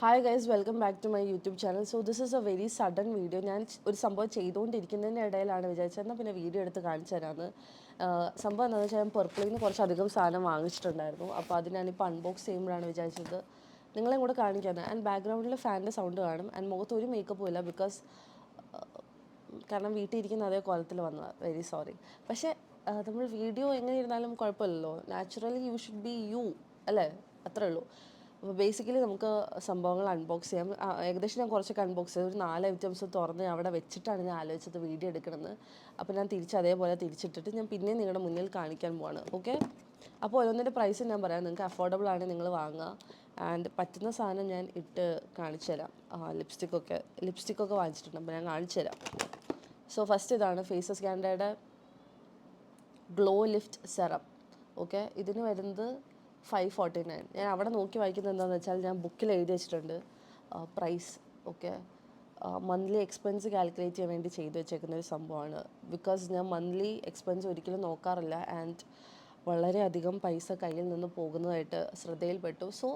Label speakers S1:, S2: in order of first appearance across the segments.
S1: Hi guys, welcome back to my YouTube channel. So this is a very sudden video. ഞാൻ ഒരു സംഭവം ചെയ്തുകൊണ്ടിരിക്കുന്നതിൻ്റെ ഇടയിലാണ് വിചാരിച്ചത് എന്നാൽ പിന്നെ വീഡിയോ എടുത്ത് കാണിച്ചു തരാമെന്ന്. സംഭവം എന്താണെന്ന് വെച്ചാൽ ഞാൻ പെർപ്പിളിൽ നിന്ന് കുറച്ചധികം സാധനം വാങ്ങിച്ചിട്ടുണ്ടായിരുന്നു. അപ്പോൾ അത് ഞാനിപ്പോൾ അൺബോക്സ് ചെയ്യുമ്പോഴാണ് വിചാരിച്ചത് നിങ്ങളെയും കൂടെ കാണിക്കുന്നത്. ആൻഡ് ബാക്ക്ഗ്രൗണ്ടിൽ ഫാനിൻ്റെ സൗണ്ട് കാണും. ആൻഡ് മുഖത്ത് ഒരു മേക്കപ്പും ഇല്ല, ബിക്കോസ് കാരണം വീട്ടിൽ ഇരിക്കുന്ന അതേ കോലത്തിൽ വന്നതാണ്. Very sorry. പക്ഷേ നമ്മൾ വീഡിയോ എങ്ങനെ ഇരുന്നാലും കുഴപ്പമില്ലല്ലോ. Naturally you should be you, അല്ലേ? അത്രേ ഉള്ളൂ. അപ്പോൾ ബേസിക്കലി നമുക്ക് സംഭവങ്ങൾ അൺബോക്സ് ചെയ്യാം. ഏകദേശം ഞാൻ കുറച്ചൊക്കെ അൺബോക്സ് ചെയ്ത് ഒരു 4 ഐറ്റംസ് തുറന്ന് അവിടെ വെച്ചിട്ടാണ് ഞാൻ ആലോചിച്ചത് വീഡിയോ എടുക്കണമെന്ന്. അപ്പോൾ ഞാൻ അതേപോലെ തിരിച്ചിട്ടിട്ട് ഞാൻ പിന്നെയും നിങ്ങളുടെ മുന്നിൽ കാണിക്കാൻ പോവാണ്. ഓക്കെ, അപ്പോൾ ഓരോന്നിൻ്റെ പ്രൈസ് ഞാൻ പറയാം. നിങ്ങൾക്ക് അഫോർഡബിൾ ആണെങ്കിൽ നിങ്ങൾ വാങ്ങുക. ആൻഡ് പറ്റുന്ന സാധനം ഞാൻ ഇട്ട് കാണിച്ചു തരാം. ലിപ്സ്റ്റിക്കൊക്കെ വാങ്ങിച്ചിട്ടുണ്ട്, അപ്പോൾ ഞാൻ കാണിച്ചു തരാം. സോ ഫസ്റ്റ് ഇതാണ് ഫേസസ് കാൻഡയുടെ ഗ്ലോ ലിഫ്റ്റ് സെറം. ഓക്കെ, ഇതിന് വരുന്നത് 549. ഞാൻ അവിടെ നോക്കി വായിക്കുന്നത് എന്താണെന്ന് വെച്ചാൽ ഞാൻ ബുക്കിൽ എഴുതി വെച്ചിട്ടുണ്ട് price. Okay, monthly expense calculate ചെയ്യാൻ വേണ്ടി ചെയ്തു വെച്ചേക്കുന്ന ഒരു സംഭവമാണ്. ബിക്കോസ് ഞാൻ മന്ത്ലി എക്സ്പെൻസ് ഒരിക്കലും നോക്കാറില്ല. ആൻഡ് വളരെയധികം പൈസ കയ്യിൽ നിന്ന് പോകുന്നതായിട്ട് ശ്രദ്ധയിൽപ്പെട്ടു. സോ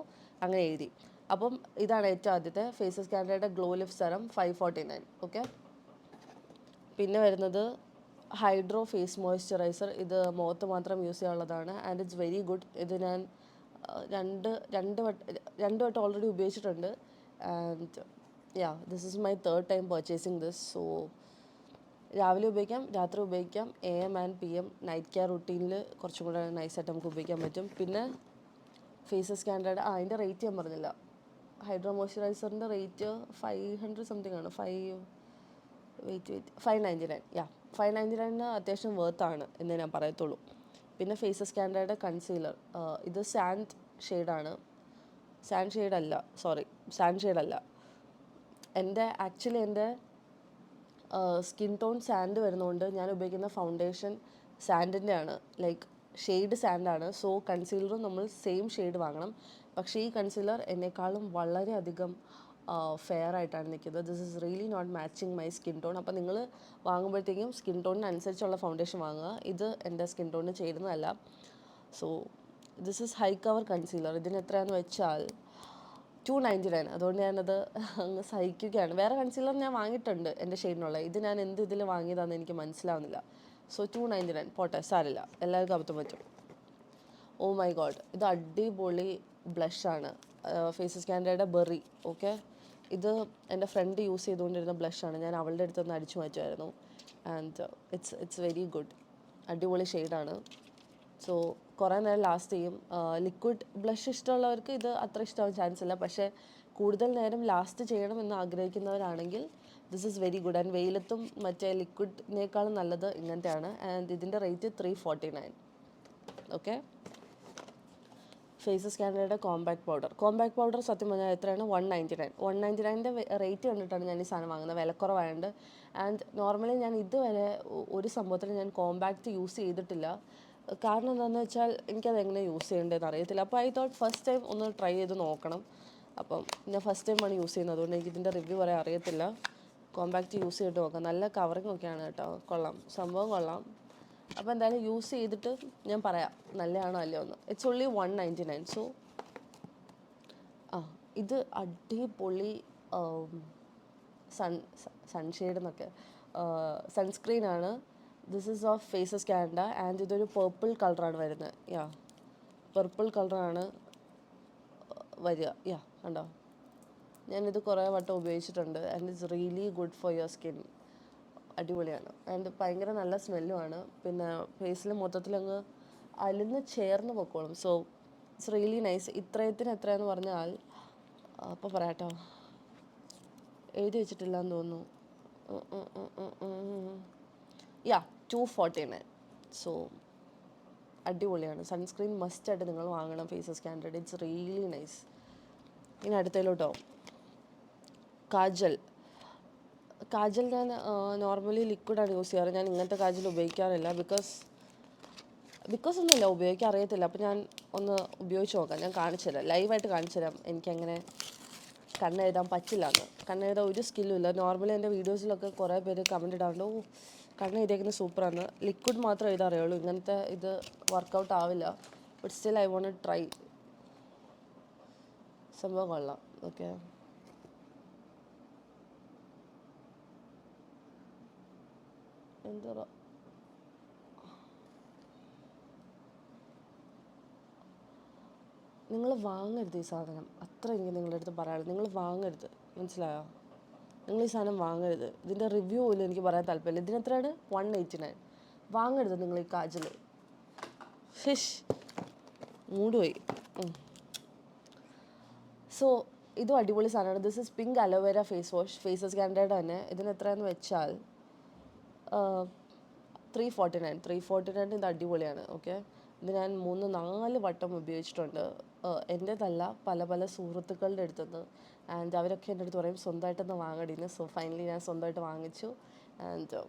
S1: അങ്ങനെ എഴുതി. അപ്പം ഇതാണ് ഏറ്റവും ആദ്യത്തെ ഫേസസ് കാൻഡയുടെ ഗ്ലോ ലിഫ്റ്റ് സെറം 549. ഓക്കെ, പിന്നെ വരുന്നത് ഹൈഡ്രോ ഫേസ് മോയ്സ്ചറൈസർ. ഇത് മുഖത്ത് മാത്രം യൂസ് ചെയ്യാനുള്ളതാണ്. And it's very good. ഇത് ഞാൻ രണ്ട് വട്ടം ഓൾറെഡി ഉപയോഗിച്ചിട്ടുണ്ട്. And this is my third time purchasing this. So രാവിലെ ഉപയോഗിക്കാം, രാത്രി ഉപയോഗിക്കാം, AM and PM night care റുട്ടീനിൽ കുറച്ചും കൂടെ നൈസായിട്ട് നമുക്ക് ഉപയോഗിക്കാൻ പറ്റും. പിന്നെ ഫേസസ് കാൻഡയുടെ അതിൻ്റെ റേറ്റ് ഞാൻ പറഞ്ഞില്ല. ഹൈഡ്രോ മോയ്സ്ചറൈസറിൻ്റെ റേറ്റ് 500 സംതിങ് ആണ്. 599. 599 അത്യാവശ്യം വേർത്താണ് എന്നേ ഞാൻ പറയത്തുള്ളൂ. പിന്നെ ഫേസസ് കാൻഡയുടെ കൺസീലർ. ഇത് സാൻഡ് ഷെയ്ഡാണ്. സാൻഡ് ഷെയ്ഡല്ല. എൻ്റെ സ്കിൻ ടോൺ സാൻഡ് വരുന്നതുകൊണ്ട് ഞാൻ ഉപയോഗിക്കുന്ന ഫൗണ്ടേഷൻ സാൻഡിൻ്റെ ആണ്, ലൈക്ക് ഷെയ്ഡ് സാൻഡാണ്. സോ കൺസീലറും നമ്മൾ സെയിം ഷെയ്ഡ് വാങ്ങണം. പക്ഷേ ഈ കൺസീലർ എന്നെക്കാളും വളരെയധികം ഫെയർ ആയിട്ടാണ് നിൽക്കുന്നത്. This is really not matching my skin tone. അപ്പോൾ നിങ്ങൾ വാങ്ങുമ്പോഴത്തേക്കും സ്കിൻ ടോണിനനുസരിച്ചുള്ള ഫൗണ്ടേഷൻ വാങ്ങുക. ഇത് എൻ്റെ സ്കിൻ ടോണിന് ചേരുന്നതല്ല. So this is high cover concealer. ഇതിന് എത്രയാണെന്ന് വെച്ചാൽ 299. അതുകൊണ്ട് ഞാനത് അങ്ങ് സഹിക്കുകയാണ്. വേറെ കൺസീലർ ഞാൻ വാങ്ങിയിട്ടുണ്ട് എൻ്റെ ഷെയ്ഡിനുള്ള. ഇത് ഞാൻ ഇതിൽ വാങ്ങിയതാണെന്ന് എനിക്ക് മനസ്സിലാവുന്നില്ല. സോ 299 പോട്ടെ, സാരില്ല, എല്ലാവർക്കും അബദ്ധം പറ്റും. ഓ മൈ ഗോഡ്, ഇത് അടിപൊളി ബ്ലഷാണ്. ഫേസസ് കാൻഡയുടെ ബെറി. ഓക്കെ, ഇത് എൻ്റെ ഫ്രണ്ട് യൂസ് ചെയ്തുകൊണ്ടിരുന്ന ബ്ലഷാണ്. ഞാൻ അവളുടെ അടുത്തൊന്ന് അടിച്ചു മാറ്റുമായിരുന്നു. And it's very good. അടിപൊളി ഷെയ്ഡാണ്. സോ കുറേ നേരം ലാസ്റ്റ് ചെയ്യും. ലിക്വിഡ് ബ്ലഷ് ഇഷ്ടമുള്ളവർക്ക് ഇത് അത്ര ഇഷ്ടമാവാൻ ചാൻസ് ഇല്ല. പക്ഷേ കൂടുതൽ നേരം ലാസ്റ്റ് ചെയ്യണമെന്ന് ആഗ്രഹിക്കുന്നവരാണെങ്കിൽ this is very good. And വെയിലത്തും മറ്റേ ലിക്വിഡിനേക്കാളും നല്ലത് ഇങ്ങനത്തെയാണ്. ആൻഡ് ഇതിൻ്റെ റേറ്റ് 349. ഓക്കെ, ഫേസസ് കാൻഡയുടെ കോമ്പാക്ട് പൗഡർ സത്യം പറഞ്ഞാൽ എത്രയാണ്? 199. 199ൻ്റെ റേറ്റ് കണ്ടിട്ടാണ് ഞാൻ ഈ സാധനം വാങ്ങുന്നത്, വിലക്കുറവായതുകൊണ്ട്. ആൻഡ് നോർമലി ഞാൻ ഇതുവരെ ഒരു സംഭവത്തിൽ ഞാൻ കോമ്പാക്റ്റ് യൂസ് ചെയ്തിട്ടില്ല. കാരണം എന്താണെന്ന് വെച്ചാൽ എനിക്കത് എങ്ങനെ യൂസ് ചെയ്യേണ്ടതെന്ന് അറിയത്തില്ല. അപ്പോൾ ഐ തോട്ട് ഫസ്റ്റ് ടൈം ഒന്ന് ട്രൈ ചെയ്ത് നോക്കണം. അപ്പം ഞാൻ ഫസ്റ്റ് ടൈമാണ് യൂസ് ചെയ്യുന്നത്, അതുകൊണ്ട് എനിക്കിതിൻ്റെ റിവ്യൂ പറയാൻ അറിയത്തില്ല. കോമ്പാക്റ്റ് യൂസ് ചെയ്തിട്ട് നോക്കാം. നല്ല കവറിങ് ഒക്കെയാണ് കേട്ടോ, കൊള്ളാം, സംഭവം കൊള്ളാം. അപ്പോൾ എന്തായാലും യൂസ് ചെയ്തിട്ട് ഞാൻ പറയാം നല്ലതാണോ അല്ലയോ എന്ന്. It's only 199. സോ ഇത് അടിപൊളി സൺഷെയ്ഡ് എന്നൊക്കെ സൺസ്ക്രീനാണ്. This is of Faces Canada. And ഇതൊരു പേർപ്പിൾ കളറാണ് വരുന്നത്. പർപ്പിൾ കളറാണ് വരിക. കണ്ടോ, ഞാനിത് കുറേ വട്ടം ഉപയോഗിച്ചിട്ടുണ്ട്. And it's really good for your skin. അടിപൊളിയാണ്. ആൻഡ് ഭയങ്കര നല്ല സ്മെല്ലുമാണ്. പിന്നെ ഫേസിൽ മൊത്തത്തിലങ്ങ് അലിന്ന് ചേർന്ന് പൊക്കോളും. So it's really nice. ഇത്രയത്തിന് എത്രയാന്ന് പറഞ്ഞാൽ അപ്പോൾ പറയാട്ടോ, എഴുതി വെച്ചിട്ടില്ല എന്ന് തോന്നുന്നു. 249. സോ അടിപൊളിയാണ്. സൺസ്ക്രീൻ മസ്റ്റായിട്ട് നിങ്ങൾ വാങ്ങണം ഫേസസ് കാൻഡയുടെ. It's really nice. ഇനി അടുത്തതിലോട്ടോ, കാജൽ ഞാൻ നോർമലി ലിക്വിഡാണ് യൂസ് ചെയ്യാറ്. ഞാൻ ഇങ്ങനത്തെ കാജൽ ഉപയോഗിക്കാറില്ല. ബിക്കോസ് ഒന്നുമില്ല, ഉപയോഗിക്കാൻ അറിയത്തില്ല. അപ്പോൾ ഞാൻ ഒന്ന് ഉപയോഗിച്ച് നോക്കാം. ഞാൻ ലൈവായിട്ട് കാണിച്ചു തരാം എനിക്കങ്ങനെ കണ്ണെഴുതാൻ പറ്റില്ല എന്ന്. കണ്ണെഴുതാൻ ഒരു സ്കില്ലും ഇല്ല. നോർമലി എൻ്റെ വീഡിയോസിലൊക്കെ കുറേ പേര് കമൻറ്റ് ഇടാറുണ്ട്, കണ്ണെഴുതിയേക്കുന്നത് സൂപ്പറാണ്, ലിക്വിഡ് മാത്രം എഴുതാറിയുള്ളൂ, ഇങ്ങനത്തെ ഇത് വർക്കൗട്ട് ആവില്ല. But still I want to try. സംഭവം കൊള്ളാം. ഓക്കെ. എന്താ നിങ്ങൾ വാങ്ങരുത് ഈ സാധനം. അത്ര എനിക്ക് നിങ്ങളുടെ അടുത്ത് പറയാനുള്ളത്. നിങ്ങൾ വാങ്ങരുത്, മനസ്സിലായോ? നിങ്ങൾ ഈ സാധനം വാങ്ങരുത്. ഇതിൻ്റെ റിവ്യൂ പോലും എനിക്ക് പറയാൻ താല്പര്യമില്ല. ഇതിനെത്രയാണ്? 189. വാങ്ങരുത് നിങ്ങൾ ഈ കാജൽ. ഫിഷ് മൂടുപോയി. സോ ഇതും അടിപൊളി സാധനമാണ്. This is pink aloe vera face wash, Faces കാൻഡയുടെ തന്നെ. ഇതിന് എത്രയാണെന്ന് വെച്ചാൽ 349. ഇത് അടിപൊളിയാണ്. ഓക്കെ, ഇത് ഞാൻ 3-4 വട്ടം ഉപയോഗിച്ചിട്ടുണ്ട്. എൻ്റേതല്ല, പല പല സുഹൃത്തുക്കളുടെ അടുത്തുനിന്ന്. ആൻഡ് അവരൊക്കെ എൻ്റെ അടുത്ത് പറയും സ്വന്തമായിട്ടൊന്ന് വാങ്ങടിന്ന്. സോ ഫൈനലി ഞാൻ സ്വന്തമായിട്ട് വാങ്ങിച്ചു. ആൻഡ്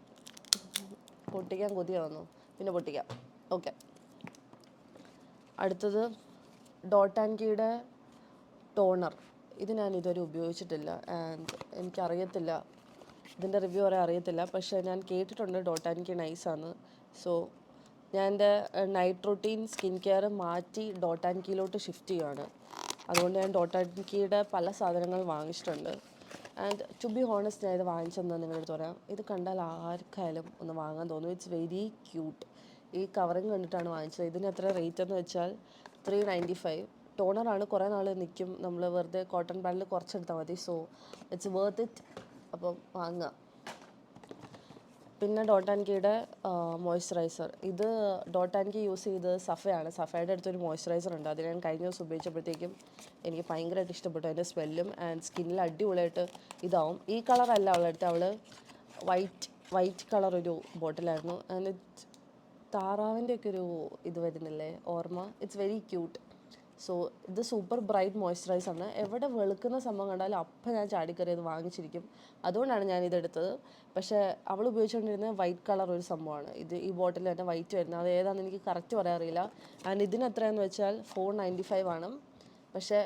S1: പൊട്ടിക്കാൻ കൊതി വന്നു, പിന്നെ പൊട്ടിക്കാം. ഓക്കെ, അടുത്തത് ഡോട്ട് ആൻഡ് കീയുടെ ടോണർ. ഇത് ഞാൻ ഇതുവരെ ഉപയോഗിച്ചിട്ടില്ല. ആൻഡ് എനിക്കറിയത്തില്ല, ഇതിൻ്റെ റിവ്യൂ പറയാൻ അറിയത്തില്ല. പക്ഷേ ഞാൻ കേട്ടിട്ടുണ്ട് ഡോട്ട് ആൻഡ് കീ നൈസാണ്. സോ ഞാൻ എൻ്റെ നൈറ്റ് റൊട്ടീൻ സ്കിൻ കെയർ മാറ്റി ഡോട്ട് ആൻഡ് കീയിലോട്ട് ഷിഫ്റ്റ് ചെയ്യുകയാണ്. അതുകൊണ്ട് ഞാൻ ഡോട്ട് ആൻഡ് കീയുടെ പല സാധനങ്ങൾ വാങ്ങിച്ചിട്ടുണ്ട്. ആൻഡ് ടു ബി ഹോണസ്റ്റ്, ഞാൻ ഇത് വാങ്ങിച്ചെന്ന് നിങ്ങളുടെ അടുത്ത് പറയാം. ഇത് കണ്ടാൽ ആർക്കായാലും ഒന്ന് വാങ്ങാൻ തോന്നും. It's very cute. ഈ കവറിങ് കണ്ടിട്ടാണ് വാങ്ങിച്ചത്. ഇതിന് എത്ര റേറ്റ് എന്ന് വെച്ചാൽ 395. ടോണറാണ്, കുറേ നാൾ നിൽക്കും. നമ്മൾ വെറുതെ കോട്ടൺ പാഡിൽ കുറച്ചെടുത്താൽ മതി. So it's worth it. അപ്പം വാങ്ങുക. പിന്നെ ഡോട്ട് ആൻഡ് കീയുടെ മോയ്സ്ചറൈസർ. ഇത് ഡോട്ട് ആൻഡ് കീ യൂസ് ചെയ്ത് സഫയാണ്. സഫയുടെ അടുത്തൊരു മോയ്സ്ചറൈസർ ഉണ്ട്. അത് ഞാൻ കഴിഞ്ഞ ദിവസം ഉപയോഗിച്ചപ്പോഴത്തേക്കും എനിക്ക് ഭയങ്കരമായിട്ട് ഇഷ്ടപ്പെട്ടു. അതിൻ്റെ സ്മെല്ലും ആൻഡ് സ്കിന്നിൽ അടിപൊളിയായിട്ട് ഇതാവും. ഈ കളറല്ല അവളെടുത്ത്, അവൾ വൈറ്റ് കളർ ഒരു ബോട്ടിലായിരുന്നു. ആൻഡ് താറാവിൻ്റെ ഒക്കെ ഒരു ഇത് വരുന്നില്ലേ ഓർമ്മ. It's very cute. സോ ഇത് സൂപ്പർ ബ്രൈറ്റ് മോയ്സ്ചറൈസറാണ്. എവിടെ വെളുക്കുന്ന സംഭവം കണ്ടാലും അപ്പം ഞാൻ ചാടിക്കറി അത് വാങ്ങിച്ചിരിക്കും. അതുകൊണ്ടാണ് ഞാൻ ഇതെടുത്തത്. പക്ഷേ അവൾ ഉപയോഗിച്ചുകൊണ്ടിരുന്നത് വൈറ്റ് കളർ ഒരു സംഭവമാണ്. ഈ ബോട്ടിൽ തന്നെ വൈറ്റ് വരുന്നത്. അത് ഏതാണെന്ന് എനിക്ക് കറക്റ്റ് പറയാൻ അറിയില്ല. ആൻഡ് ഇതിന് എത്രയാണെന്ന് വെച്ചാൽ 495 ആണ്. പക്ഷേ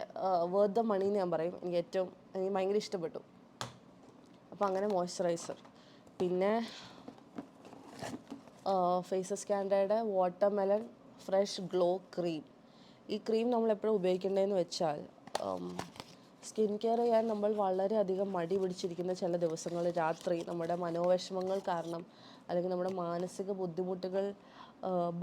S1: വർത്ത് ദ മണി എന്ന് ഞാൻ പറയും. എനിക്ക് ഭയങ്കര ഇഷ്ടപ്പെട്ടു. അപ്പോൾ അങ്ങനെ മോയ്സ്ചറൈസർ. പിന്നെ ഫേസസ് കാൻഡയുടെ വാട്ടർമെലൺ ഫ്രഷ് ഗ്ലോ ക്രീം. ഈ ക്രീം നമ്മൾ എപ്പോഴും ഉപയോഗിക്കേണ്ടതെന്ന് വെച്ചാൽ സ്കിൻ കെയർ ചെയ്യാൻ നമ്മൾ വളരെയധികം മടി പിടിച്ചിരിക്കുന്ന ചില ദിവസങ്ങൾ, രാത്രി നമ്മുടെ മനോവിഷമങ്ങൾ കാരണം അല്ലെങ്കിൽ നമ്മുടെ മാനസിക ബുദ്ധിമുട്ടുകൾ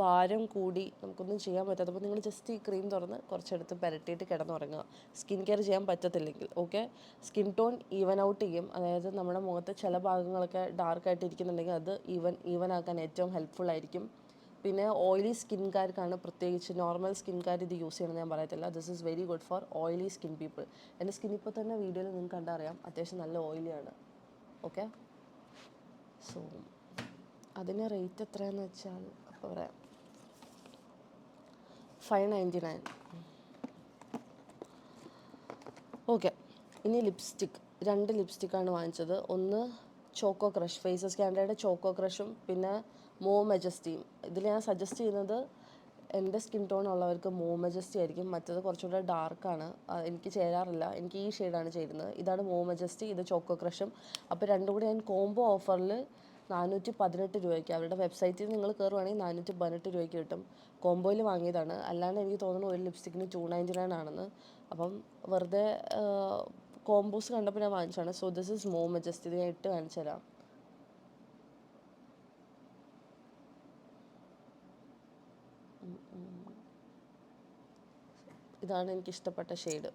S1: ഭാരം കൂടി നമുക്കൊന്നും ചെയ്യാൻ പറ്റാത്തപ്പോൾ നിങ്ങൾ ജസ്റ്റ് ഈ ക്രീം തുറന്ന് കുറച്ചെടുത്ത് പുരട്ടിയിട്ട് കിടന്നുറങ്ങുക. സ്കിൻ കെയർ ചെയ്യാൻ പറ്റത്തില്ലെങ്കിൽ. Okay, skin tone even out ചെയ്യും. അതായത് നമ്മുടെ മുഖത്ത് ചില ഭാഗങ്ങളൊക്കെ ഡാർക്കായിട്ട് ഇരിക്കുന്നുണ്ടെങ്കിൽ അത് ഈവൻ ആക്കാൻ ഏറ്റവും ഹെൽപ്ഫുൾ ആയിരിക്കും. പിന്നെ ഓയിലി സ്കിൻകാർക്കാണ് പ്രത്യേകിച്ച്. നോർമൽ സ്കിൻകാർ ഇത് യൂസ് ചെയ്യണമെന്ന് ഞാൻ പറയത്തില്ല. This is very good for oily skin people. എൻ്റെ സ്കിൻ ഇപ്പോൾ തന്നെ വീഡിയോയിൽ നിങ്ങൾക്ക് കണ്ടറിയാം, അത്യാവശ്യം നല്ല ഓയിലിയാണ്. ഓക്കെ, സോ അതിന് റേറ്റ് എത്രയാണെന്ന് വെച്ചാൽ അപ്പോൾ പറയാം, 599. ഓക്കെ, ഇനി ലിപ്സ്റ്റിക്. 2 ലിപ്സ്റ്റിക്കാണ് വാങ്ങിച്ചത്. ഒന്ന് ചോക്കോ ക്രഷ്, ഫേസസ് കാൻഡയുടെ ചോക്കോ ക്രഷും പിന്നെ മോ മെജസ്റ്റിയും. ഇതിൽ ഞാൻ സജസ്റ്റ് ചെയ്യുന്നത് എൻ്റെ സ്കിൻ ടോൺ ഉള്ളവർക്ക് മോ മെജസ്റ്റി ആയിരിക്കും. മറ്റത് കുറച്ചുകൂടെ ഡാർക്കാണ്, എനിക്ക് ചേരാറില്ല. എനിക്ക് ഈ ഷെയ്ഡാണ് ചേരുന്നത്. ഇതാണ് മോ മെജസ്റ്റി, ഇത് ചോക്കോ ക്രഷും. അപ്പോൾ രണ്ടും കൂടി ഞാൻ കോംബോ ഓഫറിൽ 418 രൂപയ്ക്ക്, അവരുടെ വെബ്സൈറ്റിൽ നിങ്ങൾ കയറുവാണെങ്കിൽ 418 രൂപയ്ക്ക് കിട്ടും. കോംബോയിൽ വാങ്ങിയതാണ്. അല്ലാണ്ട് എനിക്ക് തോന്നുന്നു ഒരു ലിപ്സ്റ്റിക്കിന് 299 ആണെന്ന്. അപ്പം വെറുതെ കോംബോസ് കണ്ടപ്പോൾ ഞാൻ വാങ്ങിച്ചതാണ്. സോ ദിസ് ഇസ് മോ മെജസ്റ്റി. ഇത് ഞാൻ ഇട്ട് കാണിച്ചു തരാം. ഇതാണ് എനിക്കിഷ്ടപ്പെട്ട ഷെയ്ഡ്.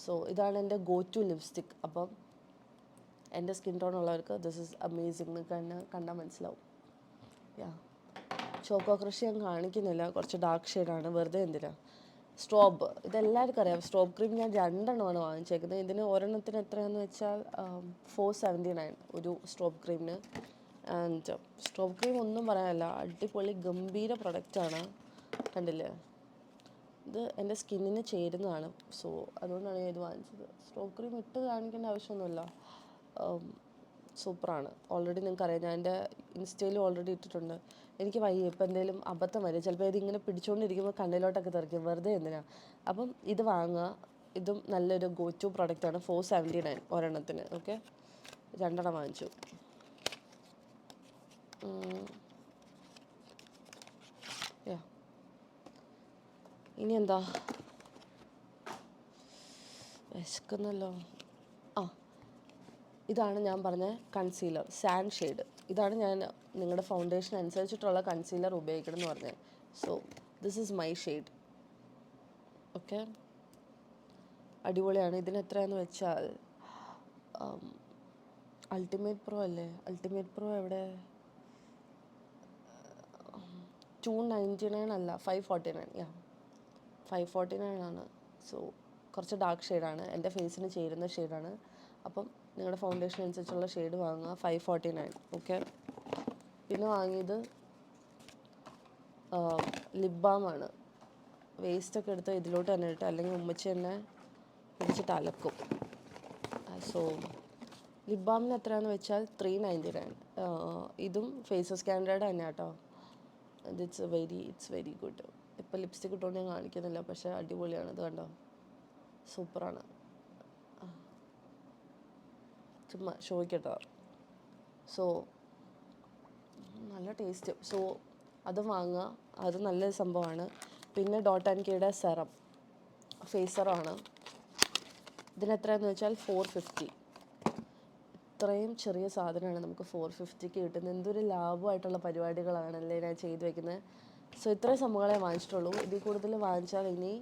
S1: സോ ഇതാണ് എൻ്റെ ഗോ ടു ലിപ്സ്റ്റിക്. അപ്പം എൻ്റെ സ്കിൻ ടോൺ ഉള്ളവർക്ക് ദിസ് ഇസ് അമേസിങ്. കണ്ടാൽ മനസ്സിലാവും. യാ, ചോക്കോ ക്രഷ് ഞാൻ കാണിക്കുന്നില്ല, കുറച്ച് ഡാർക്ക് ഷെയ്ഡാണ്, വെറുതെ എന്തിനാ. സ്ട്രോബ്, ഇതെല്ലാവർക്കും അറിയാം. സ്ട്രോബ് ക്രീം ഞാൻ 2 എണ്ണമാണ് വാങ്ങിച്ചേക്കുന്നത്. ഇതിന് ഒരെണ്ണത്തിന് എത്രയാണെന്ന് വെച്ചാൽ 479 ഒരു സ്ട്രോബ് ക്രീമിന്. ആൻഡ് സ്ട്രോബ് ക്രീം ഒന്നും പറയാനല്ല, അടിപൊളി ഗംഭീര പ്രൊഡക്റ്റാണ്. കണ്ടില്ലേ, ഇത് എൻ്റെ സ്കിന്നിന് ചേരുന്നതാണ്. സോ അതുകൊണ്ടാണ് ഞാൻ ഇത് വാങ്ങിച്ചത്. സ്ട്രോബ് ക്രീം ഇട്ട് കാണിക്കേണ്ട ആവശ്യമൊന്നുമില്ല, സൂപ്പറാണ്. ഓൾറെഡി നിങ്ങൾക്കറിയാം, ഞാൻ എൻ്റെ ഇൻസ്റ്റയിലും ഓൾറെഡി ഇട്ടിട്ടുണ്ട്. എനിക്ക് വയ്യ, ഇപ്പം എന്തെങ്കിലും അബദ്ധം വരും, ചിലപ്പോൾ ഇതിങ്ങനെ പിടിച്ചുകൊണ്ടിരിക്കുമ്പോൾ കണ്ണിലോട്ടൊക്കെ തെറിക്കും, വെറുതെ എന്തിനാ. അപ്പം ഇത് വാങ്ങുക. ഇതും നല്ലൊരു ഗോ ടു പ്രൊഡക്റ്റാണ്. 479 ഒരെണ്ണത്തിന്. ഓക്കെ, 2 എണ്ണം വാങ്ങിച്ചു. യാ, ഇനി എന്താ, വിശക്കുന്നല്ലോ. ഇതാണ് ഞാൻ പറഞ്ഞ കൺസീലർ, സാൻഡ് ഷെയ്ഡ്. ഇതാണ് ഞാൻ നിങ്ങളുടെ ഫൗണ്ടേഷൻ അനുസരിച്ചിട്ടുള്ള കൺസീലർ ഉപയോഗിക്കണം എന്ന് പറഞ്ഞത്. So this is my shade. Okay, അടിപൊളിയാണ്. ഇതിന് എത്രയാണെന്ന് വെച്ചാൽ അൾട്ടിമേറ്റ് പ്രോ അല്ലേ, അൾട്ടിമേറ്റ് പ്രോ എവിടെ, 299 അല്ല, 549. യാ 549 ആണ്. സോ കുറച്ച് ഡാർക്ക് ഷെയ്ഡാണ്, എൻ്റെ ഫേസിന് ചേരുന്ന ഷെയ്ഡാണ്. അപ്പം നിങ്ങളുടെ ഫൗണ്ടേഷൻ അനുസരിച്ചുള്ള ഷെയ്ഡ് വാങ്ങുക. 549. ഓക്കെ, പിന്നെ വാങ്ങിയത് ലിപ് ബാമാണ്. വേസ്റ്റൊക്കെ എടുത്ത് ഇതിലോട്ട് തന്നെ ഇട്ട്, അല്ലെങ്കിൽ ഉമ്മച്ചി തന്നെ പിടിച്ചിട്ട് അലക്കും. സോ ലിപ് ബാമിന് എത്രയാണെന്ന് വെച്ചാൽ 399. ഇതും ഫേസസ് സ്കാൻഡേർഡ് തന്നെ കേട്ടോ. It's very good. ഇപ്പോൾ ലിപ്സ്റ്റിക് ഇട്ടുകൊണ്ട് ഞാൻ കാണിക്കുന്നില്ല, പക്ഷേ അടിപൊളിയാണ്. ഇത് കണ്ടോ, സൂപ്പറാണ്. ചുമ്മാ ഷോയ്ക്കട്ടോ. സോ നല്ല ടേസ്റ്റ്. സോ അത് വാങ്ങുക, അത് നല്ലൊരു സംഭവമാണ്. പിന്നെ ഡോട്ട് ആൻഡ് കെയുടെ സെറം, ഫേസ് സെറമാണ്. ഇതിന് എത്രയാണെന്ന് വെച്ചാൽ 450. ഇത്രയും ചെറിയ സാധനമാണ് നമുക്ക് 450ക്ക് കിട്ടുന്നത്. എന്തൊരു ലാഭമായിട്ടുള്ള പരിപാടികളാണല്ലേ ഞാൻ ചെയ്തു വെക്കുന്നത്. സോ ഇത്രയും സംഭവങ്ങളെ വാങ്ങിച്ചിട്ടുള്ളൂ. ഇതിൽ കൂടുതൽ വാങ്ങിച്ചാൽ ഇനി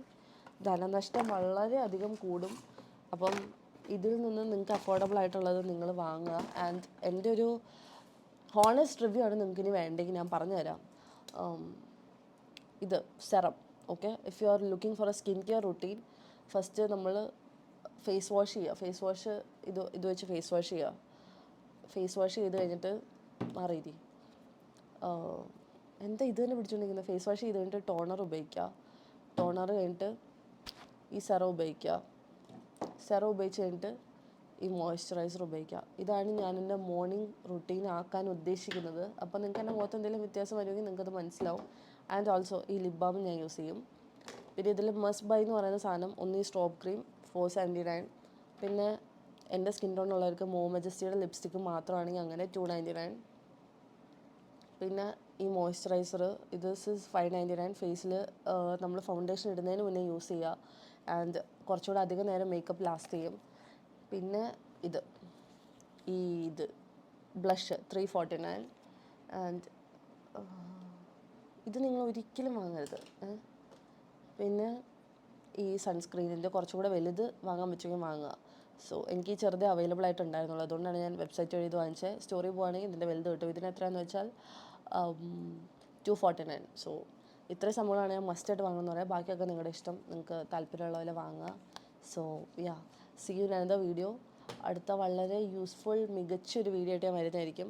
S1: ധനനഷ്ടം വളരെ അധികം കൂടും. അപ്പം ഇതിൽ നിന്ന് നിങ്ങൾക്ക് അഫോർഡബിൾ ആയിട്ടുള്ളത് നിങ്ങൾ വാങ്ങുക. ആൻഡ് എൻ്റെ ഒരു ഹോണസ്റ്റ് റിവ്യൂ ആണ് നിങ്ങൾക്ക് ഇനി വേണ്ടെങ്കിൽ ഞാൻ പറഞ്ഞുതരാം. ഇത് serum. Okay, if you are looking for A skin care routine, first നമ്മൾ ഫേസ് വാഷ് ചെയ്യുക. ഫേസ് വാഷ് ഇത് വെച്ച് ഫേസ് വാഷ് ചെയ്യുക. ഫേസ് വാഷ് ചെയ്ത് കഴിഞ്ഞിട്ട് മാറിയിരി, എന്താ ഇത് തന്നെ പിടിച്ചുകൊണ്ടിരിക്കുന്നത്. ഫേസ് വാഷ് ചെയ്ത് കഴിഞ്ഞിട്ട് ടോണർ ഉപയോഗിക്കുക. ടോണർ കഴിഞ്ഞിട്ട് ഈ സെറം ഉപയോഗിക്കുക. സെറം ഉപയോഗിച്ച് കഴിഞ്ഞിട്ട് ഈ മോയ്സ്ചറൈസർ ഉപയോഗിക്കുക. ഇതാണ് ഞാൻ എൻ്റെ മോർണിംഗ് റുട്ടീൻ ആക്കാൻ ഉദ്ദേശിക്കുന്നത്. അപ്പോൾ നിങ്ങൾക്ക് എൻ്റെ മുഖത്ത് എന്തെങ്കിലും വ്യത്യാസം വരുമെങ്കിൽ നിങ്ങൾക്കത് മനസ്സിലാവും. ആൻഡ് ഓൾസോ ഈ ലിപ് ബാം ഞാൻ യൂസ് ചെയ്യും. പിന്നെ ഇതിൽ മസ്റ്റ് ബൈ എന്ന് പറയുന്ന സാധനം, ഒന്ന് ഈ സ്ട്രോബ് ക്രീം 479. പിന്നെ എൻ്റെ സ്കിൻ ടോൺ ഉള്ളവർക്ക് മോ മജസ്റ്റിയുടെ ലിപ്സ്റ്റിക്ക് മാത്രമാണെങ്കിൽ അങ്ങനെ 299. പിന്നെ ഈ മോയ്സ്ചറൈസർ, ഇത് 599. ഫേസിൽ നമ്മൾ ഫൗണ്ടേഷൻ ഇടുന്നതിന് മുന്നേ യൂസ് ചെയ്യുക. ആൻഡ് കുറച്ചുകൂടെ അധികം നേരം മേക്കപ്പ് ലാസ്റ്റ് ചെയ്യും. പിന്നെ ഇത് ബ്ലഷ് 349. ആൻഡ് ഇത് നിങ്ങൾ ഒരിക്കലും വാങ്ങരുത്. പിന്നെ ഈ സൺസ്ക്രീനിൻ്റെ കുറച്ചുകൂടെ വലുത് വാങ്ങാൻ പറ്റുമെങ്കിൽ വാങ്ങുക. സോ എനിക്ക് ഈ ചെറുതേ അവൈലബിൾ ആയിട്ടുണ്ടായിരുന്നുള്ളൂ, അതുകൊണ്ടാണ് ഞാൻ വെബ്സൈറ്റ് വഴി ഇത് വാങ്ങിച്ചത്. സ്റ്റോറി പോവുകയാണെങ്കിൽ ഇതിൻ്റെ വലുത് കിട്ടും. ഇതിന് എത്രയാണെന്ന് വെച്ചാൽ 249. സോ ഇത്രയും സംഭവങ്ങളാണ് ഞാൻ മസ്റ്റായിട്ട് വാങ്ങുമെന്ന് പറയാം. ബാക്കിയൊക്കെ നിങ്ങളുടെ ഇഷ്ടം, നിങ്ങൾക്ക് താല്പര്യമുള്ള പോലെ വാങ്ങുക. So yeah, see you in another video. അടുത്ത വളരെ യൂസ്ഫുൾ മികച്ചൊരു വീഡിയോ ആയിട്ട് ഞാൻ വരുന്നതായിരിക്കും.